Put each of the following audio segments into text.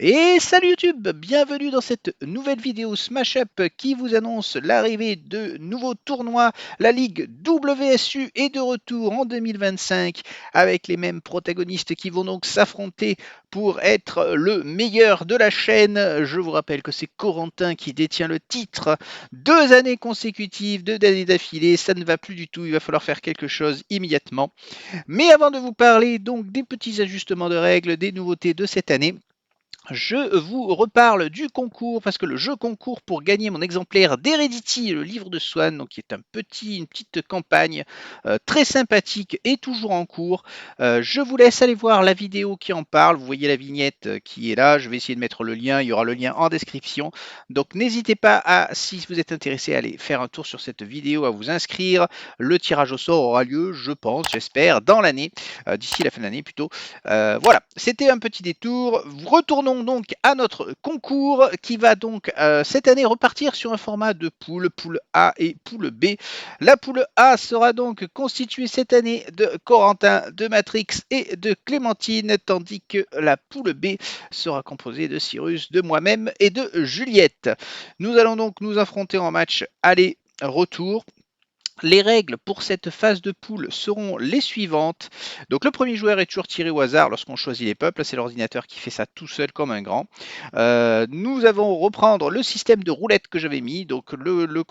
Et salut YouTube, bienvenue dans cette nouvelle vidéo Smash Up qui vous annonce l'arrivée de nouveaux tournois. La Ligue WSU est de retour en 2025 avec les mêmes protagonistes qui vont donc s'affronter pour être le meilleur de la chaîne. Je vous rappelle que c'est Corentin qui détient le titre 2 années consécutives, 2 années d'affilée. Ça ne va plus du tout, il va falloir faire quelque chose immédiatement. Mais avant de vous parler donc des petits ajustements de règles, des nouveautés de cette année, je vous reparle du concours parce que le jeu concours pour gagner mon exemplaire d'Heredity, le livre de Swan, donc qui est une petite campagne très sympathique, est toujours en cours. Je vous laisse aller voir la vidéo qui en parle. Vous voyez la vignette qui est là. Je vais essayer de mettre le lien. Il y aura le lien en description. Donc n'hésitez pas à, si vous êtes intéressé, à aller faire un tour sur cette vidéo, à vous inscrire. Le tirage au sort aura lieu, je pense, j'espère, dans l'année, d'ici la fin de l'année plutôt. Voilà, c'était un petit détour. Retournons donc à notre concours qui va donc cette année repartir sur un format de poule A et poule B. La poule A sera donc constituée cette année de Corentin, de Matrix et de Clémentine, tandis que la poule B sera composée de Cyrus, de moi-même et de Juliette. Nous allons donc nous affronter en match aller-retour. Les règles pour cette phase de poule seront les suivantes. Donc le premier joueur est toujours tiré au hasard lorsqu'on choisit les peuples. C'est l'ordinateur qui fait ça tout seul comme un grand. Nous allons reprendre le système de roulette que j'avais mis. Donc le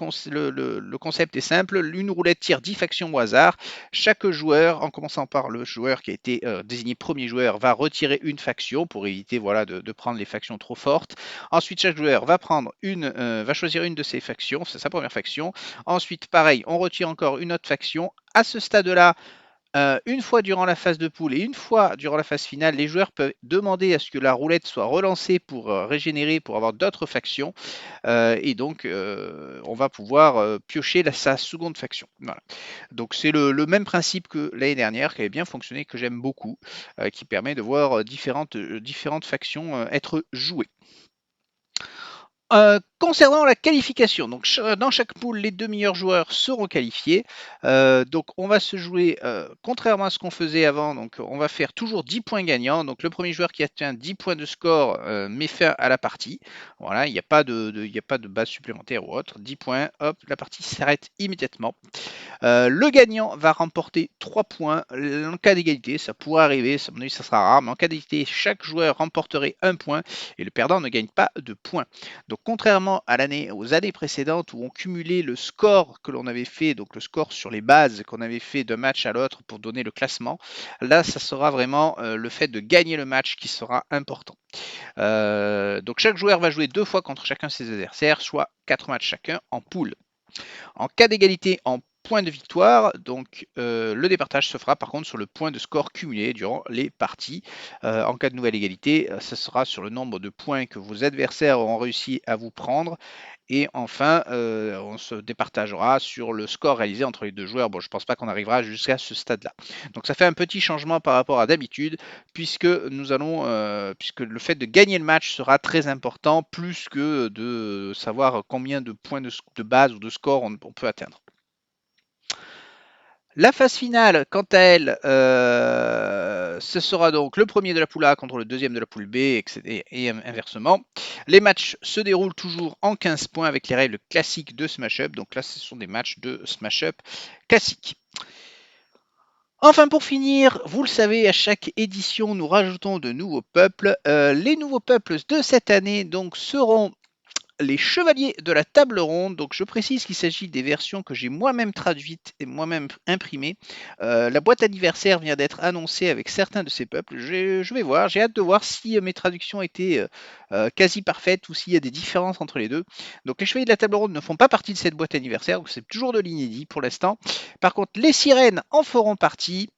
concept est simple. Une roulette tire 10 factions au hasard. Chaque joueur, en commençant par le joueur qui a été désigné premier joueur, va retirer une faction pour éviter de prendre les factions trop fortes. Ensuite, chaque joueur va choisir une de ses factions. C'est sa première faction. Ensuite, pareil, on retire encore une autre faction. À ce stade-là, une fois durant la phase de poule et une fois durant la phase finale, les joueurs peuvent demander à ce que la roulette soit relancée pour régénérer, pour avoir d'autres factions. Et donc, on va pouvoir piocher sa seconde faction. Voilà. Donc, c'est le même principe que l'année dernière, qui avait bien fonctionné, que j'aime beaucoup, qui permet de voir différentes factions être jouées. Concernant la qualification, donc dans chaque poule, les 2 meilleurs joueurs seront qualifiés. Donc on va se jouer, contrairement à ce qu'on faisait avant, donc on va faire toujours 10 points gagnants. Donc le premier joueur qui atteint 10 points de score met fin à la partie. Voilà, il n'y a pas de base supplémentaire ou autre. 10 points, hop, la partie s'arrête immédiatement. Le gagnant va remporter 3 points. En cas d'égalité, ça pourrait arriver, à mon avis ça sera rare, mais en cas d'égalité, chaque joueur remporterait 1 point et le perdant ne gagne pas de points. Donc contrairement aux années précédentes où on cumulait le score que l'on avait fait, donc le score sur les bases qu'on avait fait d'un match à l'autre pour donner le classement, là ça sera vraiment le fait de gagner le match qui sera important. Donc chaque joueur va jouer 2 fois contre chacun de ses adversaires, soit 4 matchs chacun en poule. En cas d'égalité en points de victoire, donc le départage se fera par contre sur le point de score cumulé durant les parties. En cas de nouvelle égalité, ce sera sur le nombre de points que vos adversaires auront réussi à vous prendre. Et enfin, on se départagera sur le score réalisé entre les 2 joueurs. Bon, je ne pense pas qu'on arrivera jusqu'à ce stade-là. Donc ça fait un petit changement par rapport à d'habitude, puisque puisque le fait de gagner le match sera très important, plus que de savoir combien de points de base ou de score on peut atteindre. La phase finale, quant à elle, ce sera donc le premier de la poule A contre le deuxième de la poule B, et inversement. Les matchs se déroulent toujours en 15 points avec les règles classiques de Smash Up. Donc là, ce sont des matchs de Smash Up classiques. Enfin, pour finir, vous le savez, à chaque édition, nous rajoutons de nouveaux peuples. Les nouveaux peuples de cette année donc seront les chevaliers de la table ronde. Donc je précise qu'il s'agit des versions que j'ai moi-même traduites et moi-même imprimées. La boîte anniversaire vient d'être annoncée avec certains de ces peuples. Je vais voir, j'ai hâte de voir si mes traductions étaient quasi parfaites ou s'il y a des différences entre les deux. Donc les chevaliers de la table ronde ne font pas partie de cette boîte anniversaire, donc c'est toujours de l'inédit pour l'instant. Par contre, les sirènes en feront partie,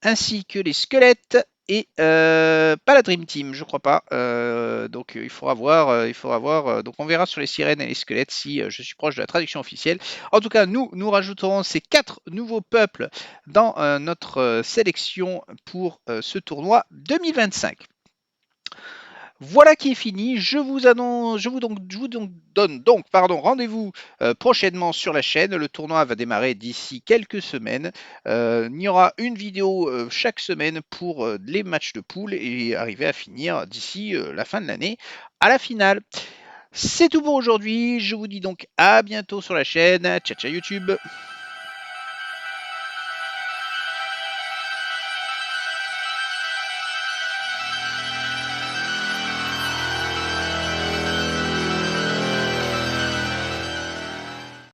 ainsi que les squelettes et pas la Dream Team, je crois pas. Donc il faudra voir, donc on verra sur les sirènes et les squelettes si je suis proche de la traduction officielle. En tout cas, nous rajouterons ces 4 nouveaux peuples dans notre sélection pour ce tournoi 2025. Voilà qui est fini. Je vous donne donc rendez-vous prochainement sur la chaîne. Le tournoi va démarrer d'ici quelques semaines. Il y aura une vidéo chaque semaine pour les matchs de poule et arriver à finir d'ici la fin de l'année à la finale. C'est tout pour aujourd'hui. Je vous dis donc à bientôt sur la chaîne. Ciao ciao YouTube.